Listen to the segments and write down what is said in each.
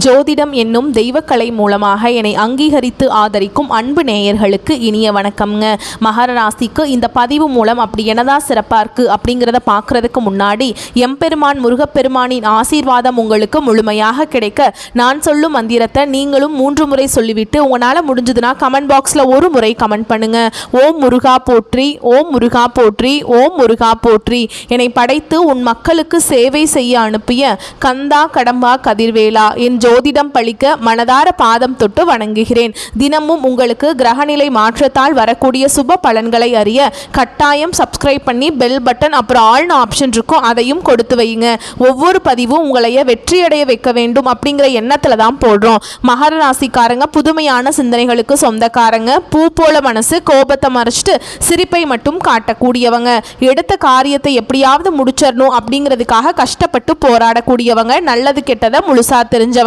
ஜோதிடம் என்னும் தெய்வக்கலை மூலமாக என்னை அங்கீகரித்து ஆதரிக்கும் அன்பு நேயர்களுக்கு இனிய வணக்கம்ங்க. மகர ராசிக்கு இந்த பதிவு மூலம் அப்படி என்னதான் சிறப்பாக இருக்குது அப்படிங்கிறத பார்க்குறதுக்கு முன்னாடி எம்பெருமான் முருகப்பெருமானின் ஆசீர்வாதம் உங்களுக்கு முழுமையாக கிடைக்க நான் சொல்லும் மந்திரத்தை நீங்களும் 3 முறை சொல்லிவிட்டு உங்களால் முடிஞ்சதுன்னா கமெண்ட் பாக்ஸில் ஒரு முறை கமெண்ட் பண்ணுங்க. ஓம் முருகா போற்றி, ஓம் முருகா போற்றி, ஓம் முருகா போற்றி. என்னை படைத்து உன் மக்களுக்கு சேவை செய்ய அனுப்பிய கந்தா கடம்பா கதிர்வேலா என் ஜோதிடம் பழிக்க மனதார பாதம் தொட்டு வணங்குகிறேன். தினமும் உங்களுக்கு கிரகநிலை மாற்றத்தால் வரக்கூடிய சுப பலன்களை அறிய கட்டாயம் சப்ஸ்கிரைப் பண்ணி பெல் பட்டன் அப்புறம் ஆல்னு ஆப்ஷன் இருக்கும், அதையும் கொடுத்து வையுங்க. ஒவ்வொரு பதிவும் உங்களைய வெற்றியடைய வைக்க வேண்டும் அப்படிங்கிற எண்ணத்துல தான் போடுறோம். மகர ராசிக்காரங்க புதுமையான சிந்தனைகளுக்கு சொந்தக்காரங்க. பூ போல மனசு, கோபத்தை மறைச்சிட்டு சிரிப்பை மட்டும் காட்டக்கூடியவங்க. எடுத்த காரியத்தை எப்படியாவது முடிச்சிடணும் அப்படிங்கிறதுக்காக கஷ்டப்பட்டு போராடக்கூடியவங்க. நல்லது கெட்டதை முழுசா தெரிஞ்சவங்க.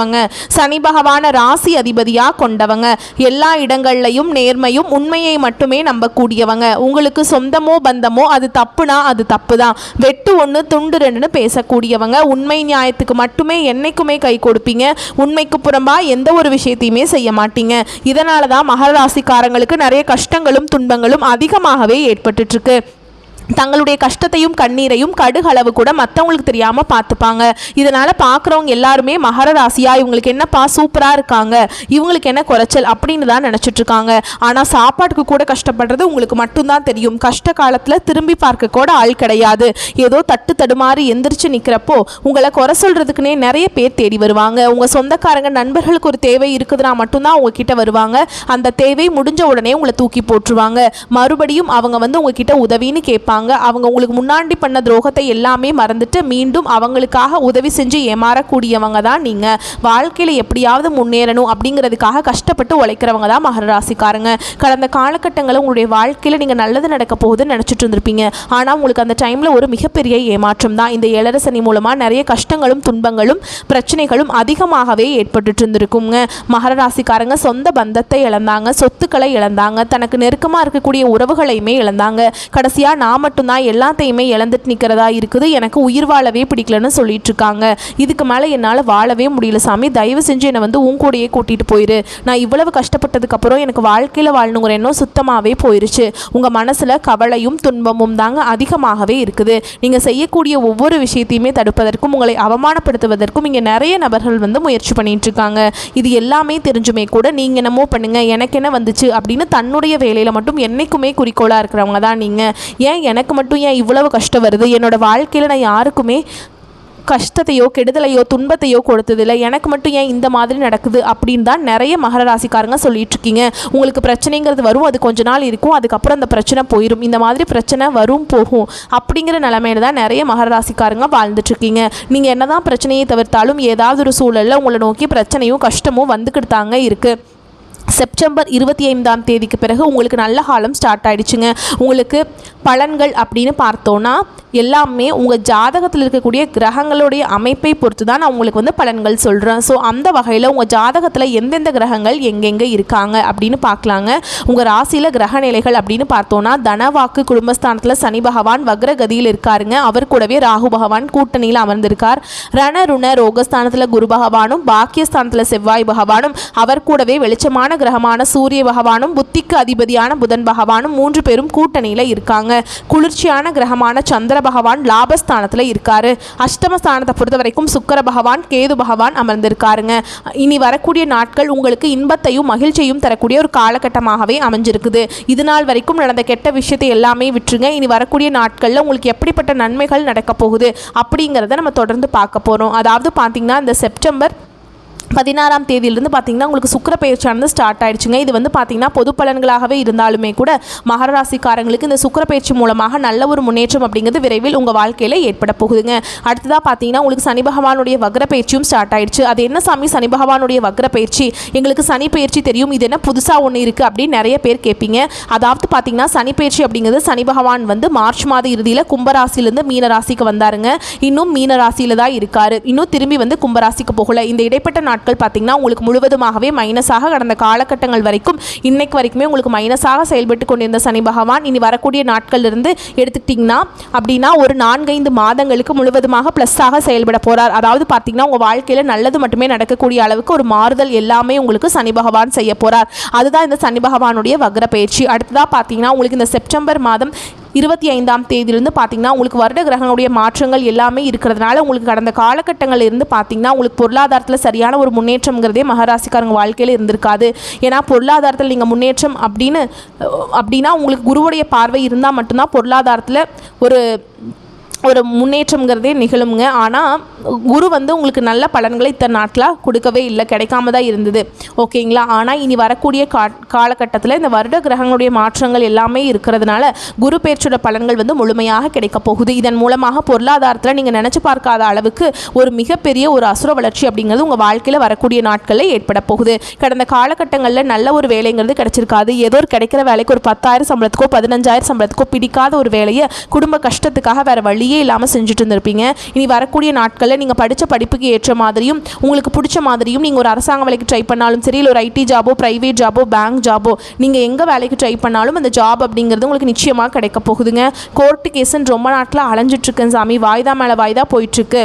சனி பகவான ராசி அதிபதியா கொண்டவங்க. எல்லா இடங்கள்லையும் நேர்மையும் உண்மையை மட்டுமே நம்பக்கூடியவங்க. உங்களுக்கு சொந்தமோ பந்தமோ அது தப்புனா அது தப்பு தான். வெட்டு ஒன்று துண்டு ரெண்டுன்னு பேசக்கூடியவங்க. உண்மை நியாயத்துக்கு மட்டுமே என்னைக்குமே கை கொடுப்பீங்க. உண்மைக்கு புறம்பா எந்த ஒரு விஷயத்தையுமே செய்ய மாட்டீங்க. இதனால தான் மகர ராசிக்காரங்களுக்கு நிறைய கஷ்டங்களும் துன்பங்களும் அதிகமாகவே ஏற்பட்டுட்டு இருக்கு. தங்களுடைய கஷ்டத்தையும் கண்ணீரையும் கடுகளவு கூட மற்றவங்களுக்கு தெரியாமல் பார்த்துப்பாங்க. இதனால் பார்க்குறவங்க எல்லாருமே மகர ராசியா இவங்களுக்கு என்னப்பா சூப்பராக இருக்காங்க, இவங்களுக்கு என்ன குறைச்சல் அப்படின்னு தான் நினச்சிட்ருக்காங்க. ஆனால் சாப்பாட்டுக்கு கூட கஷ்டப்படுறது உங்களுக்கு மட்டும்தான் தெரியும். கஷ்ட காலத்தில் திரும்பி பார்க்க கூட ஆள் கிடையாது. ஏதோ தட்டு தடுமாறி எந்திரிச்சு நிற்கிறப்போ உங்களை குறை சொல்கிறதுக்குனே நிறைய பேர் தேடி வருவாங்க. உங்கள் சொந்தக்காரங்க நண்பர்களுக்கு ஒரு தேவை இருக்குதுன்னா மட்டும்தான் உங்ககிட்ட வருவாங்க. அந்த தேவை முடிஞ்ச உடனே உங்களை தூக்கி போட்டுருவாங்க. மறுபடியும் அவங்க உங்ககிட்ட உதவின்னு கேட்பாங்க. அவங்க உங்களுக்கு முன்னாடி பண்ண துரோகத்தை எல்லாமே மறந்துட்டு மீண்டும் அவங்களுக்காக உதவி செஞ்சு ஏமாறக்கூடியவங்க தான் நீங்க. வாழ்க்கையில எப்படியாவது முன்னேறணும் அப்படிங்கிறதுக்காக கஷ்டப்பட்டு உழைக்கிறவங்க தான் மகர ராசிக்காரங்க. கடந்த காலகட்டங்களில் உங்களுடைய வாழ்க்கையில நீங்க நல்லது நடக்க போகுதுன்னு நினைச்சிட்டு இருந்திருப்பீங்க. ஆனா உங்களுக்கு அந்த டைம்ல ஒரு மிகப்பெரிய ஏமாற்றம் தான். இந்த ஏழரை சனி மூலமா நிறைய கஷ்டங்களும் துன்பங்களும் பிரச்சனைகளும் அதிகமாகவே ஏற்பட்டு இருந்திருக்குங்க. மகர ராசிக்காரங்க சொந்த பந்தத்தை இழந்தாங்க, சொத்துக்களை இழந்தாங்க, தனக்கு நெருக்கமா இருக்கக்கூடிய உறவுகளையுமே இழந்தாங்க. கடைசியா நான் மட்டும்தான் எல்லாத்தையுமே இழந்துட்டு நிற்கிறதா இருக்குது, எனக்கு உயிர் வாழவே பிடிக்கலன்னு சொல்லிட்டு இருக்காங்க. இதுக்கு மேலே என்னால் வாழவே முடியல சாமி, தயவு செஞ்சு என்னை உன் கூடையே கூட்டிகிட்டு போயிரு. நான் இவ்வளவு கஷ்டப்பட்டதுக்கு அப்புறம் எனக்கு வாழ்க்கையில் வாழணுங்கிற எண்ணம் சுத்தமாகவே போயிருச்சு. உங்கள் மனசில் கவலையும் துன்பமும் தாங்க அதிகமாகவே இருக்குது. நீங்கள் செய்யக்கூடிய ஒவ்வொரு விஷயத்தையுமே தடுப்பதற்கும் உங்களை அவமானப்படுத்துவதற்கும் இங்கே நிறைய நபர்கள் முயற்சி பண்ணிட்டு இருக்காங்க. இது எல்லாமே தெரிஞ்சுமே கூட நீங்கள் என்னமோ பண்ணுங்க, எனக்கு என்ன வந்துச்சு அப்படின்னு தன்னுடைய வேலையில் மட்டும் என்னைக்குமே குறிக்கோளாக இருக்கிறவங்க தான் நீங்கள். ஏன் எனக்கு மட்டும் ஏன் இவ்வளவு கஷ்டம் வருது, என்னோட வாழ்க்கையில் நான் யாருக்குமே கஷ்டத்தையோ கெடுதலையோ துன்பத்தையோ கொடுத்ததில்லை, எனக்கு மட்டும் ஏன் இந்த மாதிரி நடக்குது அப்படின்னு தான் நிறைய மகர ராசிக்காரங்க சொல்லிட்டு இருக்கீங்க. உங்களுக்கு பிரச்சனைங்கிறது வரும், அது கொஞ்ச நாள் இருக்கும், அதுக்கப்புறம் அந்த பிரச்சனை போயிடும். இந்த மாதிரி பிரச்சனை வரும் போகும் அப்படிங்கிற நிலைமையில தான் நிறைய மகர ராசிக்காரங்க வாழ்ந்துட்டு இருக்கீங்க. நீங்கள் என்னதான் பிரச்சனையை தவிர்த்தாலும் ஏதாவது ஒரு சூழலில் உங்களை நோக்கி பிரச்சனையும் கஷ்டமும் வந்துக்கிட்டு தாங்க இருக்குது. செப்டம்பர் 25ஆம் தேதிக்கு பிறகு உங்களுக்கு நல்ல காலம் ஸ்டார்ட் ஆகிடுச்சுங்க. உங்களுக்கு பலன்கள் அப்படின்னு பார்த்தோன்னா எல்லாமே உங்கள் ஜாதகத்தில் இருக்கக்கூடிய கிரகங்களுடைய அமைப்பை பொறுத்து தான் நான் உங்களுக்கு பலன்கள் சொல்கிறேன். ஸோ அந்த வகையில் உங்கள் ஜாதகத்தில் எந்தெந்த கிரகங்கள் எங்கெங்கே இருக்காங்க அப்படின்னு பார்க்கலாங்க. உங்கள் ராசியில் கிரக நிலைகள் அப்படின்னு பார்த்தோன்னா தனவாக்கு குடும்பஸ்தானத்தில் சனி பகவான் வக்ரகதியில் இருக்காருங்க. அவர் கூடவே ராகு பகவான் கூட்டணியில் அமர்ந்திருக்கார். ரணருண ரோகஸ்தானத்தில் குரு பகவானும் பாக்கியஸ்தானத்தில் செவ்வாய் பகவானும் அவர் கூடவே வெளிச்சமான கிரகமான சூரிய பகவானும் புத்திக்கு அதிபதியான புதன் பகவானும் 3 பேரும் கூட்டணியில் இருக்காங்க. குளிர்ச்சியான கிரகமான சந்திர பகவான் லாபஸ்தானத்தில் இருக்காரு. அஷ்டமஸ்தானத்தை பொறுத்த வரைக்கும் சுக்கிர பகவான் கேது பகவான் அமர்ந்திருக்காருங்க. இனி வரக்கூடிய நாட்கள் உங்களுக்கு இன்பத்தையும் மகிழ்ச்சியும் தரக்கூடிய ஒரு காலகட்டமாகவே அமைஞ்சிருக்குது. இது நாள் வரைக்கும் நடந்த கெட்ட விஷயத்தை எல்லாமே விட்டுருங்க. இனி வரக்கூடிய நாட்களில் உங்களுக்கு எப்படிப்பட்ட நன்மைகள் நடக்க போகுது அப்படிங்கிறத நம்ம தொடர்ந்து பார்க்க போகிறோம். அதாவது பார்த்தீங்கன்னா இந்த செப்டம்பர் 16ஆம் தேதியிலிருந்து பார்த்தீங்கன்னா உங்களுக்கு சுக்கிர பயிற்சியானது ஸ்டார்ட் ஆயிடுச்சுங்க. இது பார்த்தீங்கன்னா பொது பலன்களாகவே இருந்தாலுமே கூட மகர ராசிக்காரங்களுக்கு இந்த சுக்கிர பயிற்சி மூலமாக நல்ல ஒரு முன்னேற்றம் அப்படிங்கிறது விரைவில் உங்கள் வாழ்க்கையில் ஏற்பட போகுதுங்க. அடுத்ததாக பார்த்தீங்கன்னா உங்களுக்கு சனி பகவானுடைய வக்ர பயிற்சியும் ஸ்டார்ட் ஆயிடுச்சு. அது என்ன சாமி சனி பகவானுடைய வக்ர பயிற்சி, எங்களுக்கு சனி பயிற்சி தெரியும், இது என்ன புதுசாக ஒன்று இருக்குது அப்படின்னு நிறைய பேர் கேட்பீங்க. அதாவது பார்த்தீங்கன்னா சனி பயிற்சி அப்படிங்கிறது சனி பகவான் மார்ச் மாத இறுதியில் கும்பராசிலேருந்து மீன ராசிக்கு வந்தாருங்க. இன்னும் மீன ராசியில் தான் இருக்காரு. இன்னும் திரும்பி கும்பராசிக்கு போகல. இந்த இடைப்பட்ட நாட்கள் நாட்கள் பார்த்திங்கன்னா உங்களுக்கு முழுவதுமாகவே மைனஸாக கடந்த காலகட்டங்கள் வரைக்கும் இன்னைக்கு வரைக்குமே உங்களுக்கு மைனஸாக செயல்பட்டு கொண்டிருந்த சனி பகவான் இனி வரக்கூடிய நாட்கள்லேருந்து எடுத்துக்கிட்டிங்கன்னா அப்படின்னா ஒரு 4-5 மாதங்களுக்கு முழுவதுமாக ப்ளஸ்ஸாக செயல்பட போகிறார். அதாவது பார்த்திங்கன்னா உங்கள் வாழ்க்கையில் நல்லது மட்டுமே நடக்கக்கூடிய அளவுக்கு ஒரு மாறுதல் எல்லாமே உங்களுக்கு சனி பகவான் செய்ய போகிறார். அதுதான் இந்த சனி பகவானுடைய வக்ர பயிற்சி. அடுத்ததாக பார்த்திங்கன்னா உங்களுக்கு இந்த செப்டம்பர் மாதம் 25ஆம் தேதியிலிருந்து பார்த்திங்கன்னா உங்களுக்கு வருட கிரகங்களுடைய மாற்றங்கள் எல்லாமே இருக்கிறதுனால உங்களுக்கு கடந்த காலகட்டங்களில் இருந்து பார்த்திங்கன்னா உங்களுக்கு பொருளாதாரத்தில் சரியான ஒரு முன்னேற்றம்ங்கிறதே மகராசிக்காரங்க வாழ்க்கையில் இருந்திருக்காது. ஏன்னா பொருளாதாரத்தில் நீங்கள் முன்னேற்றம் அப்படின்னா உங்களுக்கு குருவுடைய பார்வை இருந்தால் மட்டும்தான் பொருளாதாரத்தில் ஒரு முன்னேற்றம்ங்கிறதே நிகழுங்க. ஆனால் குரு உங்களுக்கு நல்ல பலன்களை இத்தனை நாட்களாக கொடுக்கவே இல்லை, கிடைக்காம தான் இருந்தது. ஓகேங்களா? ஆனால் இனி வரக்கூடிய காலகட்டத்தில் இந்த வருட கிரகங்களுடைய மாற்றங்கள் எல்லாமே இருக்கிறதுனால குரு பெயர்ச்சியோட பலன்கள் முழுமையாக கிடைக்க போகுது. இதன் மூலமாக பொருளாதாரத்தில் நீங்கள் நினச்சி பார்க்காத அளவுக்கு ஒரு மிகப்பெரிய ஒரு அசுர வளர்ச்சி அப்படிங்கிறது உங்கள் வாழ்க்கையில் வரக்கூடிய நாட்களில் ஏற்பட போகுது. கடந்த காலகட்டங்களில் நல்ல ஒரு வேலைங்கிறது கிடைச்சிருக்காது. ஏதோ ஒரு கிடைக்கிற வேலைக்கு ஒரு 10,000 சம்பளத்துக்கோ 15,000 சம்பளத்துக்கோ பிடிக்காத ஒரு வேலையை குடும்ப கஷ்டத்துக்காக வேறு வழியே இல்லாமல் செஞ்சுட்டு இருந்திருப்பீங்க. இனி வரக்கூடிய நாட்களில் நீங்கள் படித்த படிப்புக்கு ஏற்ற மாதிரியும் உங்களுக்கு பிடிச்ச மாதிரியும் நீங்கள் ஒரு அரசாங்க வேலைக்கு ட்ரை பண்ணாலும் சரி, இல்லை ஒரு ஐடி ஜாபோ, ப்ரைவேட் ஜாபோ, பேங்க் ஜாபோ, நீங்கள் எங்கே வேலைக்கு ட்ரை பண்ணாலும் அந்த ஜாப் அப்படிங்கிறது உங்களுக்கு நிச்சயமாக கிடைக்க போகுதுங்க. கோர்ட்டு கேஸுன்னு ரொம்ப நாட்களில் அலைஞ்சிட்ருக்கேன் சாமி, வாய்தா மேலே வாய்தா போயிட்டுருக்கு,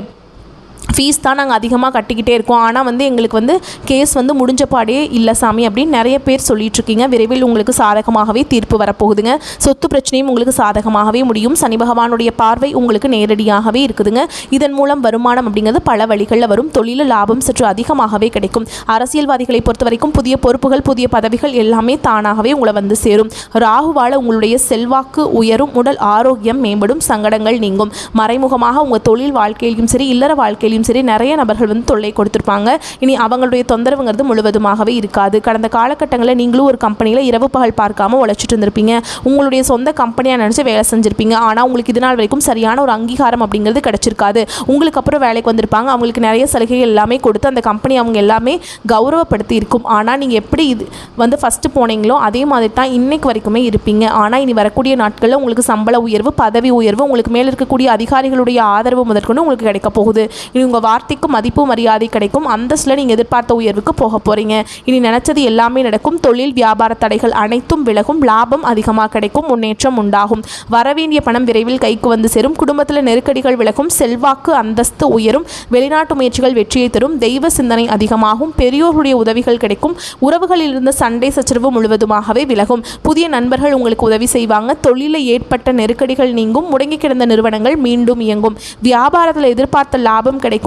ஃபீஸ் தான் நாங்கள் அதிகமாக கட்டிக்கிட்டே இருக்கோம், ஆனால் எங்களுக்கு கேஸ் முடிஞ்ச பாடே இல்லை சாமி அப்படின்னு நிறைய பேர் சொல்லிகிட்ருக்கீங்க. விரைவில் உங்களுக்கு சாதகமாகவே தீர்ப்பு வரப்போகுதுங்க. சொத்து பிரச்சனையும் உங்களுக்கு சாதகமாகவே முடியும். சனி பகவானுடைய பார்வை உங்களுக்கு நேரடியாகவே இருக்குதுங்க. இதன் மூலம் வருமானம் அப்படிங்கிறது பல வழிகளில் வரும். தொழில் லாபம் சற்று அதிகமாகவே கிடைக்கும். அரசியல்வாதிகளை பொறுத்த வரைக்கும் புதிய பொறுப்புகள், புதிய பதவிகள் எல்லாமே தானாகவே உங்களை சேரும். ராகுவால் உங்களுடைய செல்வாக்கு உயரும், உடல் ஆரோக்கியம் மேம்படும், சங்கடங்கள் நீங்கும். மறைமுகமாக உங்கள் தொழில் வாழ்க்கையிலும் சரி, இல்லற வாழ்க்கையிலும் சரி நிறைய நபர்கள் தொல்லை கொடுத்துருப்பாங்க. இனி அவங்களுடைய தொந்தரவுங்கிறது முழுவதுமாகவே இருக்காது. கடந்த காலகட்டங்களில் நீங்களும் ஒரு கம்பெனியில் இரவு பகல் பார்க்காம உழைச்சிட்டு இருந்திருப்பீங்க. உங்களுடைய சொந்த கம்பெனியாக நினச்சி வேலை செஞ்சுருப்பீங்க. ஆனால் உங்களுக்கு இது நாள் வரைக்கும் சரியான ஒரு அங்கீகாரம் அப்படிங்கிறது கிடைச்சிருக்காது. உங்களுக்கு அப்புறம் வேலைக்கு வந்திருப்பாங்க, அவங்களுக்கு நிறைய சலுகைகள் எல்லாமே கொடுத்து அந்த கம்பெனி அவங்க எல்லாமே கௌரவப்படுத்தி இருக்கும். ஆனால் நீங்கள் எப்படி இது ஃபஸ்ட்டு போனீங்களோ அதே மாதிரி தான் இன்னைக்கு வரைக்குமே இருப்பீங்க. ஆனால் இனி வரக்கூடிய நாட்களில் உங்களுக்கு சம்பள உயர்வு, பதவி உயர்வு, உங்களுக்கு மேலே இருக்கக்கூடிய அதிகாரிகளுடைய ஆதரவு முதற்கொண்டு உங்களுக்கு கிடைக்க போகுது. இனி உங்கள் வார்த்தைக்கு மதிப்பு மரியாதை கிடைக்கும். அந்தஸ்தில் நீங்கள் எதிர்பார்த்த உயர்வுக்கு போக போகிறீங்க. இனி நினச்சது எல்லாமே நடக்கும். தொழில் வியாபார தடைகள் அனைத்தும் விலகும். லாபம் அதிகமாக கிடைக்கும். முன்னேற்றம் உண்டாகும். வரவேண்டிய பணம் விரைவில் கைக்கு சேரும். குடும்பத்தில் நெருக்கடிகள் விலகும். செல்வாக்கு அந்தஸ்து உயரும். வெளிநாட்டு முயற்சிகள் வெற்றியை தரும். தெய்வ சிந்தனை அதிகமாகும். பெரியோருடைய உதவிகள் கிடைக்கும். உறவுகளில் இருந்த சண்டை சச்சரவு முழுவதுமாகவே விலகும். புதிய நண்பர்கள் உங்களுக்கு உதவி செய்வாங்க. தொழிலில் ஏற்பட்ட நெருக்கடிகள் நீங்கும். முடங்கி கிடந்த நிறுவனங்கள் மீண்டும் இயங்கும். வியாபாரத்தில் எதிர்பார்த்த லாபம் கிடைக்கும்.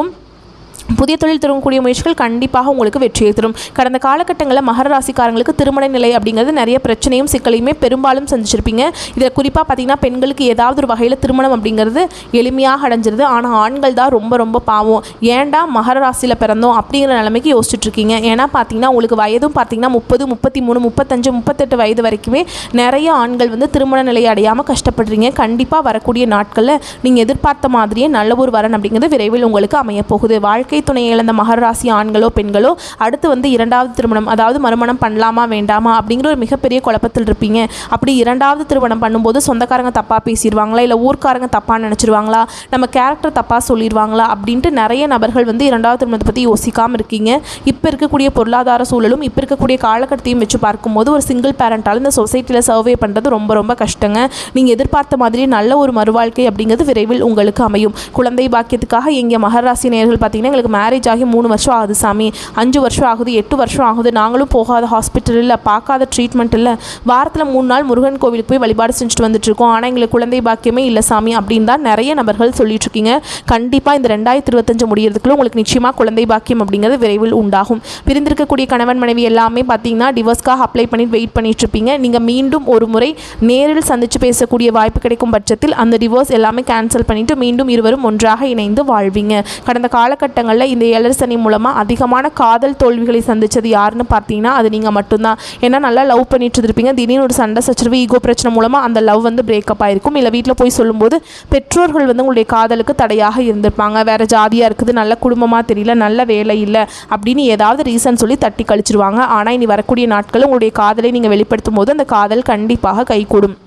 புதிய தொழில் தரக்கூடிய முயற்சிகள் கண்டிப்பாக உங்களுக்கு வெற்றியை தரும். கடந்த காலகட்டங்களில் மகர ராசிக்காரங்களுக்கு திருமண நிலை அப்படிங்கிறது நிறைய பிரச்சனையும் சிக்கலையுமே பெரும்பாலும் சந்திச்சிருப்பீங்க. இதில் குறிப்பாக பார்த்தீங்கன்னா பெண்களுக்கு ஏதாவது ஒரு வகையில் திருமணம் அப்படிங்கிறது எளிமையாக அடைஞ்சிருது. ஆனால் ஆண்கள் தான் ரொம்ப ரொம்ப பாவம். ஏன்டா மகர ராசியில் பிறந்தோம் அப்படிங்கிற நிலைமைக்கு யோசிச்சுட்ருக்கீங்க. ஏன்னா பார்த்தீங்கன்னா உங்களுக்கு வயதும் பார்த்தீங்கன்னா 30, 33, 35, 38 வயது வரைக்குமே நிறைய ஆண்கள் திருமண நிலையை அடையாமல் கஷ்டப்படுறீங்க. கண்டிப்பாக வரக்கூடிய நாட்களில் நீங்கள் எதிர்பார்த்த மாதிரியே நல்ல ஒரு வரன் அப்படிங்கிறது விரைவில் உங்களுக்கு அமையப்போகுது. வாழ்க்கை துணை இழந்த மகர ராசி ஆண்களோ பெண்களோ அடுத்து இரண்டாவது திருமணம், அதாவது மறுமணம் பண்ணலாமா வேண்டாமா அப்படிங்கிற ஒரு மிகப்பெரிய குழப்பத்தில் இருப்பீங்க. அப்படி இரண்டாவது திருமணம் பண்ணும்போது சொந்தக்காரங்க தப்பாக பேசிடுவாங்களா, இல்லை ஊர்க்காரங்க தப்பாக நினச்சிருவாங்களா, நம்ம கேரக்டர் தப்பாக சொல்லிடுவாங்களா அப்படின்ட்டு நிறைய நபர்கள் இரண்டாவது திருமணத்தை பற்றி யோசிக்காமல் இருக்கீங்க. இப்போ இருக்கக்கூடிய பொருளாதார சூழலும் இப்போ இருக்கக்கூடிய காலகட்டத்தையும் வச்சு பார்க்கும்போது ஒரு சிங்கிள் பேரண்டால் இந்த சொசைட்டியில் சர்வே பண்ணுறது ரொம்ப ரொம்ப கஷ்டங்க. நீங்கள் எதிர்பார்த்த மாதிரி நல்ல ஒரு மறுவாழ்க்கை அப்படிங்கிறது விரைவில் உங்களுக்கு அமையும். குழந்தை பாக்கியத்துக்காக எங்கள் மகர ராசி நேயர்கள் பார்த்தீங்கன்னா எங்களுக்கு மேரேஜ் ஆகி 3 வருஷம் ஆகுது சாமி, 5 வருஷம் ஆகுது, 8 வருஷம் ஆகுது, நாங்களும் போகாத ஹாஸ்பிட்டல் இல்லை, பார்க்காத ட்ரீட்மெண்ட் இல்லை, வாரத்தில் 3 நாள் முருகன் கோவிலுக்கு போய் வழிபாடு செஞ்சுட்டு வந்துட்டுருக்கோம், ஆனால் எங்களுக்கு குழந்தை பாக்கியமே இல்லை சாமி அப்படின்னு தான் நிறைய நபர்கள் சொல்லிட்டுருக்கீங்க. கண்டிப்பாக இந்த 2025 முடியறதுக்குள்ள உங்களுக்கு நிச்சயமாக குழந்தை பாக்கியம் அப்படிங்கிறது விரைவில் உண்டாகும். பிரிந்திருக்கக்கூடிய கணவன் மனைவி எல்லாமே பார்த்தீங்கன்னா டிவோர்ஸ்க்காக அப்ளை பண்ணிட்டு வெயிட் பண்ணிட்டு இருப்பீங்க. நீங்கள் மீண்டும் ஒரு முறை நேரில் சந்தித்து பேசக்கூடிய வாய்ப்பு கிடைக்கும் பட்சத்தில் அந்த டிவோர்ஸ் எல்லாமே கேன்சல் பண்ணிவிட்டு மீண்டும் இருவரும் ஒன்றாக இணைந்து வாழ்வீங்க. கடந்த காலகட்டங்களில் இந்த ஏழரை சனி மூலமாக அதிகமான காதல் தோல்விகளை சந்தித்தது யாருன்னு பார்த்தீங்கன்னா அது நீங்கள் மட்டும்தான். ஏன்னா நல்லா லவ் பண்ணிட்டு இருப்பீங்க, திடீர்னு ஒரு சண்டை சச்சரவு ஈகோ பிரச்சனை மூலமாக அந்த லவ் பிரேக்கப் ஆகிருக்கும். இல்லை வீட்டில் போய் சொல்லும்போது பெற்றோர்கள் உங்களுடைய காதலுக்கு தடையாக இருந்திருப்பாங்க. வேறு ஜாதியாக இருக்குது, நல்ல குடும்பமாக தெரியல, நல்ல வேலை இல்லை அப்படின்னு ஏதாவது ரீசன் சொல்லி தட்டி கழிச்சிருவாங்க. ஆனால் இனி வரக்கூடிய நாட்களில் உங்களுடைய காதலை நீங்கள் வெளிப்படுத்தும் போது அந்த காதல் கண்டிப்பாக கைகூடும்.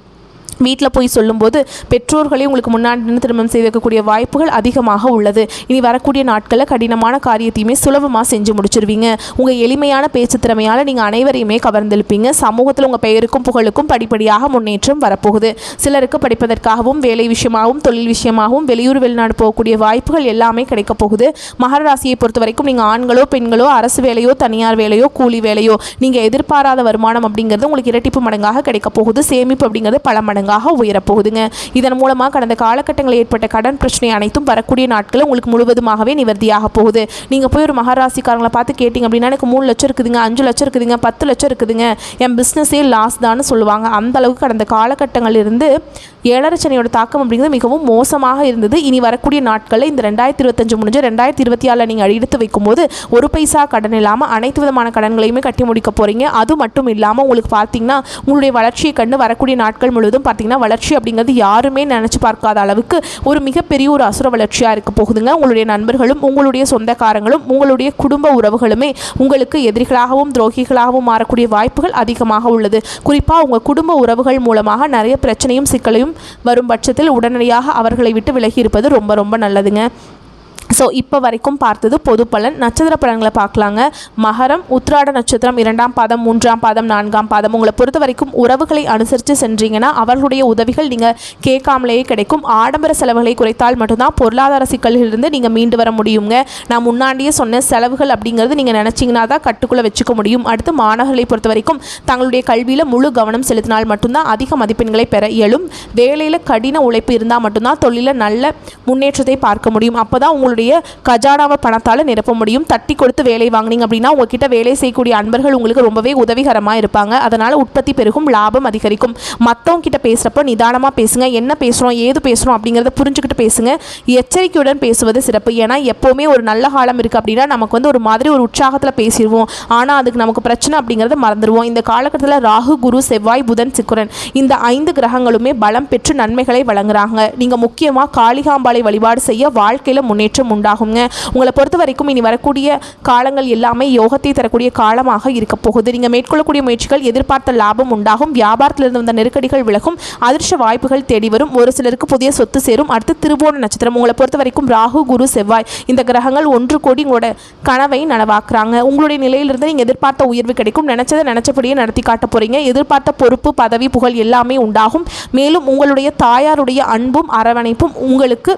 வீட்டில் போய் சொல்லும்போது பெற்றோர்களே உங்களுக்கு முன்னாடி நின்று திருமணம் செய்து வைக்கக்கூடிய வாய்ப்புகள் அதிகமாக உள்ளது. இனி வரக்கூடிய நாட்களில் கடினமான காரியத்தையுமே சுலபமாக செஞ்சு முடிச்சிருவீங்க. உங்கள் எளிமையான பேச்சு திறமையால் நீங்கள் அனைவரையுமே கவர்ந்தெழுப்பீங்க. சமூகத்தில் உங்கள் பெயருக்கும் புகழுக்கும் படிப்படியாக முன்னேற்றம் வரப்போகுது. சிலருக்கு படிப்பதற்காகவும் வேலை விஷயமாகவும் தொழில் விஷயமாகவும் வெளியூர் வெளிநாடு போகக்கூடிய வாய்ப்புகள் எல்லாமே கிடைக்க போகுது. மகர ராசியை பொறுத்த வரைக்கும் நீங்கள் ஆண்களோ பெண்களோ அரசு வேலையோ தனியார் வேலையோ கூலி வேலையோ நீங்கள் எதிர்பாராத வருமானம் அப்படிங்கிறது உங்களுக்கு இரட்டிப்பு மடங்காக கிடைக்க போகுது. சேமிப்பு அப்படிங்கிறது பல மடங்கு உயரப்போகுதுங்க. இதன் மூலமாக கடந்த காலகட்டங்களில் ஏற்பட்ட கடன் பிரச்சனை அனைத்தும் வரக்கூடிய நாட்களில் உங்களுக்கு முழுவதுமாகவே நிவர்த்தியாக போகுது. நீங்கள் போய் ஒரு மகராசிக்காரங்களை பார்த்து கேட்டிங்க அப்படின்னா எனக்கு 3 லட்சம் இருக்குதுங்க, 5 லட்சம் இருக்குதுங்க, 10 லட்சம் இருக்குதுங்க, என் பிஸ்னஸே லாஸ் தான் சொல்லுவாங்க. அந்த அளவுக்கு கடந்த காலகட்டங்களிலிருந்து 7 சனியோட தாக்கம் அப்படிங்கிறது மிகவும் மோசமாக இருந்தது. இனி வரக்கூடிய நாட்களில் இந்த 2025 முடிஞ்சு 2024 நீங்கள் எடுத்து வைக்கும்போது ஒரு பைசா கடன் இல்லாமல் அனைத்து விதமான கடன்களையுமே கட்டி முடிக்க போகிறீங்க. அது மட்டும் இல்லாமல் உங்களுக்கு பார்த்தீங்கன்னா உங்களுடைய வளர்ச்சியை கண்டு வரக்கூடிய நாட்கள் முழுவதும் பார்த்தீங்கன்னா வளர்ச்சி அப்படிங்கிறது யாருமே நினச்சி பார்க்காத அளவுக்கு ஒரு மிகப்பெரிய ஒரு அசுர வளர்ச்சியாக இருக்க போகுதுங்க. உங்களுடைய நண்பர்களும் உங்களுடைய சொந்தக்காரங்களும் உங்களுடைய குடும்ப உறவுகளுமே உங்களுக்கு எதிரிகளாகவும் துரோகிகளாகவும் மாறக்கூடிய வாய்ப்புகள் அதிகமாக உள்ளது. குறிப்பாக உங்கள் குடும்ப உறவுகள் மூலமாக நிறைய பிரச்சனையும் சிக்கலையும் வரும் பட்சத்தில் உடனடியாக அவர்களை விட்டு விலகி இருப்பது ரொம்ப ரொம்ப நல்லதுங்க. ஸோ இப்போ வரைக்கும் பார்த்தது பொது பலன். நட்சத்திர பலன்களை பார்க்கலாங்க. மகரம், உத்திராட நட்சத்திரம் 2ஆம் பாதம் 3ஆம் பாதம் 4ஆம் பாதம். உங்களை பொறுத்த வரைக்கும் உறவுகளை அனுசரித்து சென்றீங்கன்னா அவர்களுடைய உதவிகள் நீங்கள் கேட்காமலேயே கிடைக்கும். ஆடம்பர செலவுகளை குறைத்தால் மட்டும்தான் பொருளாதார சிக்கல்களிலிருந்து நீங்கள் மீண்டு வர முடியுங்க. நான் முன்னாடியே சொன்ன செலவுகள் அப்படிங்கிறது நீங்கள் நினச்சிங்கன்னா தான் கட்டுக்குள்ளே வச்சுக்க முடியும். அடுத்து மாணவர்களை பொறுத்த வரைக்கும் தங்களுடைய கல்வியில் முழு கவனம் செலுத்தினால் மட்டும்தான் அதிக மதிப்பெண்களை பெற இயலும். வேலையில் கடின உழைப்பு இருந்தால் மட்டும்தான் தொழிலில் நல்ல முன்னேற்றத்தை பார்க்க முடியும். அப்போ தான் உங்களுடைய கஜானாவை பணத்தால் நிரப்ப முடியும். தட்டி கொடுத்து வேலை வாங்கினீங்க அப்படின்னா உங்ககிட்ட வேலை செய்யக்கூடிய அன்பர்கள் உங்களுக்கு ரொம்பவே உதவிகரமாக இருப்பாங்க. அதனால் உற்பத்தி பெருகும், லாபம் அதிகரிக்கும். மற்றவங்க கிட்ட பேசுகிறப்போ நிதானமாக பேசுங்க. என்ன பேசுகிறோம் ஏது பேசுகிறோம் அப்படிங்கிறத புரிஞ்சுக்கிட்டு பேசுங்க. எச்சரிக்கையுடன் பேசுவது சிறப்பு. ஏன்னா எப்போவுமே ஒரு நல்ல காலம் இருக்குது அப்படின்னா நமக்கு ஒரு மாதிரி ஒரு உற்சாகத்தில் பேசிடுவோம். ஆனால் அதுக்கு நமக்கு பிரச்சனை அப்படிங்கிறத மறந்துடுவோம். இந்த காலகட்டத்தில் ராகு, குரு, செவ்வாய், புதன், சுக்கிரன் இந்த 5 கிரகங்களுமே பலம் பெற்று நன்மைகளை வழங்குறாங்க. நீங்கள் முக்கியமாக காளிகாம்பாளை வழிபாடு செய்ய வாழ்க்கையில் முன்னேற்றம் உண்டாகுங்க. உங்களை பொறுத்த வரைக்கும் இனி வரக்கூடிய காலங்கள் எல்லாமே யோகத்தை தரக்கூடிய காலமாக இருக்க போகுது. நீங்கள் மேற்கொள்ளக்கூடிய முயற்சிகள் எதிர்பார்த்த லாபம் உண்டாகும். வியாபாரத்திலிருந்து வந்த நெருக்கடிகள் விலகும். அதிர்ஷ்ட வாய்ப்புகள் தேடி வரும். ஒரு சிலருக்கு புதிய சொத்து சேரும். அடுத்து திருவோண நட்சத்திரம். உங்களை பொறுத்த வரைக்கும் ராகு, குரு, செவ்வாய் இந்த கிரகங்கள் ஒன்று கூடி உங்களோட கனவை நனவாக்குறாங்க. உங்களுடைய நிலையிலிருந்து நீங்கள் எதிர்பார்த்த உயர்வு கிடைக்கும். நினைச்சதை நினைச்சபடியே நடத்தி காட்ட போறீங்க. எதிர்பார்த்த பொறுப்பு, பதவி, புகழ் எல்லாமே உண்டாகும். மேலும் உங்களுடைய தாயாருடைய அன்பும் அரவணைப்பும் உங்களுக்கு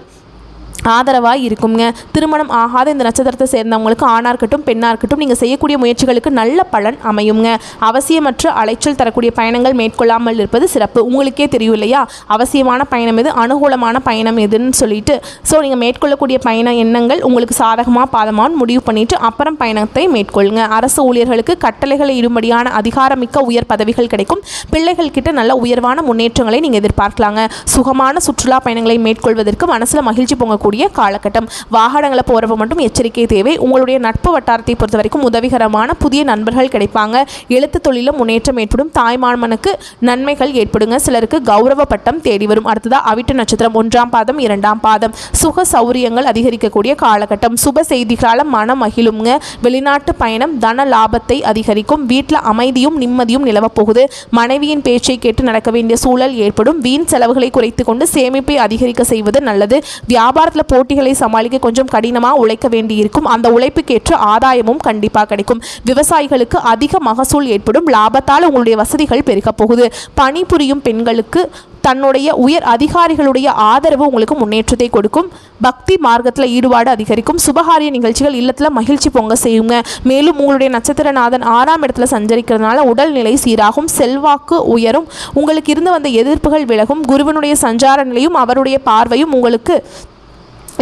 ஆதரவாக இருக்குங்க. திருமணம் ஆகாத இந்த நட்சத்திரத்தை சேர்ந்தவங்களுக்கு ஆணாக இருக்கட்டும் பெண்ணாக இருக்கட்டும் நீங்கள் செய்யக்கூடிய முயற்சிகளுக்கு நல்ல பலன் அமையுங்க. அவசியமற்ற அலைச்சல் தரக்கூடிய பயணங்கள் மேற்கொள்ளாமல் இருப்பது சிறப்பு. உங்களுக்கே தெரியும் இல்லையா அவசியமான பயணம் எது, அனுகூலமான பயணம் எதுன்னு சொல்லிட்டு. ஸோ நீங்கள் மேற்கொள்ளக்கூடிய பயண எண்ணங்கள் உங்களுக்கு சாதகமாக பாதமாக முடிவு பண்ணிவிட்டு அப்புறம் பயணத்தை மேற்கொள்ளுங்க. அரசு ஊழியர்களுக்கு கட்டளைகளை இடும்படியான அதிகாரமிக்க உயர் பதவிகள் கிடைக்கும். பிள்ளைகள் கிட்ட நல்ல உயர்வான முன்னேற்றங்களை நீங்கள் எதிர்பார்க்கலாங்க. சுகமான சுற்றுலா பயணங்களை மேற்கொள்வதற்கு மனசில் மகிழ்ச்சி பொங்கக்கூடிய காலகட்டம். வாகனங்களை போறப்ப மட்டும் எச்சரிக்கை தேவை. உங்களுடைய நட்பு வட்டாரத்தை பொறுத்த வரைக்கும் உதவிகரமான புதிய நண்பர்கள் கிடைப்பாங்க. எழுத்து தொழிலும் முன்னேற்றம் ஏற்படும். தாய்மாமனுக்கு நன்மைகள் ஏற்படுங்க. சிலருக்கு கௌரவ பட்டம் தேடி வரும். அடுத்ததா அவிட்ட நட்சத்திரம் 1ஆம் பாதம் 2ஆம் பாதம். சுக சௌரியங்கள் அதிகரிக்கக்கூடிய காலகட்டம். சுப செய்திகளால் மனம் மகிழுங்க. வெளிநாட்டு பயணம் தன லாபத்தை அதிகரிக்கும். வீட்டில் அமைதியும் நிம்மதியும் நிலவ போகுது. மனைவியின் பேச்சை கேட்டு நடக்க வேண்டிய சூழல் ஏற்படும். வீண் செலவுகளை குறைத்து கொண்டு சேமிப்பை அதிகரிக்க செய்வது நல்லது. வியாபாரத்தில் போட்டிகளை சமாளிக்க கொஞ்சம் கடினமாக உழைக்க வேண்டியிருக்கும். அந்த உழைப்புக்கேற்ற ஆதாயமும் கண்டிப்பாக கிடைக்கும். விவசாயிகளுக்கு அதிக மகசூல் ஏற்படும். லாபத்தால் உங்களுடைய வசதிகள் பெருக போகுது. பணிபுரியும் பெண்களுக்கு தன்னுடைய உயர் அதிகாரிகளுடைய ஆதரவு உங்களுக்கு முன்னேற்றத்தை கொடுக்கும். பக்தி மார்க்கத்தில் ஈடுபாடு அதிகரிக்கும். சுபகாரிய நிகழ்ச்சிகள் இல்லத்தில் மகிழ்ச்சி பொங்க செய்யுங்க. மேலும் உங்களுடைய நட்சத்திரநாதன் 6ஆம் இடத்துல சஞ்சரிக்கிறதுனால உடல்நிலை சீராகும். செல்வாக்கு உயரும். உங்களுக்கு இருந்து வந்த எதிர்ப்புகள் விலகும். குருவனுடைய சஞ்சார நிலையும் அவருடைய பார்வையும் உங்களுக்கு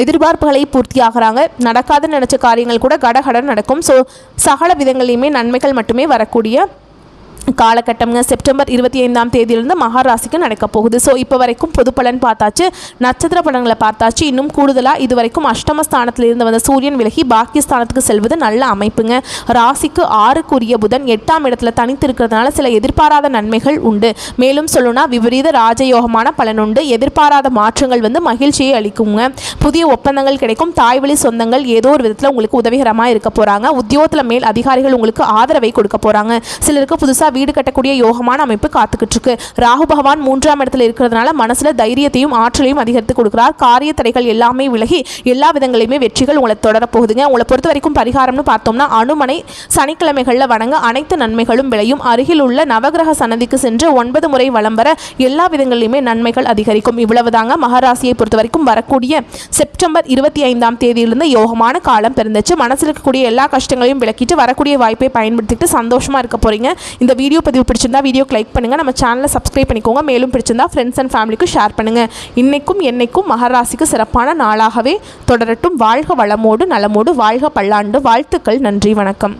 எதிர்பார்ப்புகளை பூர்த்தியாகிறாங்க. நடக்காதுன்னு நினச்ச காரியங்கள் கூட கடகடன் நடக்கும். ஸோ சகல விதங்களையுமே நன்மைகள் மட்டுமே வரக்கூடிய காலகட்டம்ங்க. செப்டம்பர் 25ஆம் தேதியிலிருந்து மகாராசிக்கு நடக்க போகுது. ஸோ இப்போ வரைக்கும் பொது பலன் பார்த்தாச்சு, நட்சத்திர பலன்களை பார்த்தாச்சு. இன்னும் கூடுதலாக இது வரைக்கும் அஷ்டமஸ்தானத்தில் இருந்து வந்த சூரியன் விலகி பாக்கியஸ்தானத்துக்கு செல்வது நல்ல அமைப்புங்க. ராசிக்கு 6க்குரிய புதன் 8ஆம் இடத்துல தனித்து இருக்கிறதுனால சில எதிர்பாராத நன்மைகள் உண்டு. மேலும் சொல்லணும்னா விபரீத ராஜயோகமான பலன் உண்டு. எதிர்பாராத மாற்றங்கள் மகிழ்ச்சியை அளிக்குங்க. புதிய ஒப்பந்தங்கள் கிடைக்கும். தாய்வழி சொந்தங்கள் ஏதோ ஒரு விதத்தில் உங்களுக்கு உதவிகரமாக இருக்க போகிறாங்க. உத்தியோகத்தில் மேல் அதிகாரிகள் உங்களுக்கு ஆதரவை கொடுக்க போகிறாங்க. சிலருக்கு புதுசாக வீடு கட்டக்கூடிய யோகமான அமைப்பு காத்துக்கிட்டு இருக்கு. ராகு பகவான் 3ஆம் இடத்துல இருக்கிறதுனால மனசுல தைரியத்தையும் ஆற்றலையும் அதிகரித்து கொடுக்கிறார். காரிய தடைகள் எல்லாமே விலகி எல்லா விதங்களையுமே வெற்றிகள் உங்களை தொடரப்போகுதுங்க. உங்களை பொறுத்த வரைக்கும் பரிகாரம்னு பார்த்தோம்னா அனுமனை சனிக்கிழமைகளில் வணங்க அனைத்து நன்மைகளும் விளையும். அருகில் உள்ள நவகிரக சன்னதிக்கு சென்று 9 முறை வலம் வர எல்லா விதங்களிலுமே நன்மைகள் அதிகரிக்கும். இவ்வளவுதாங்க மகராசியை பொறுத்த வரைக்கும் வரக்கூடிய செப்டம்பர் 25ஆம் தேதியிலிருந்து யோகமான காலம் பிறந்துச்சு. மனசில் இருக்கக்கூடிய எல்லா கஷ்டங்களையும் விளக்கிட்டு வரக்கூடிய வாய்ப்பை பயன்படுத்திட்டு சந்தோஷமா இருக்க போறீங்க. இந்த வீடியோ பதிவு பிடிச்சிருந்தா வீடியோக்கு லைக் பண்ணுங்க, நம்ம சேனலை சப்ஸ்கிரைப் பண்ணிக்கோங்க. மேலும் பிடிச்சிருந்தா ஃப்ரெண்ட்ஸ் அண்ட் ஃபேமிலிக்கு ஷேர் பண்ணுங்க. இன்னைக்கும் என்னைக்கும் மகராசிக்கு சிறப்பான நாளாகவே தொடரட்டும். வாழ்க வளமோடு நலமோடு வாழ்க பல்லாண்டு. வாழ்த்துக்கள். நன்றி, வணக்கம்.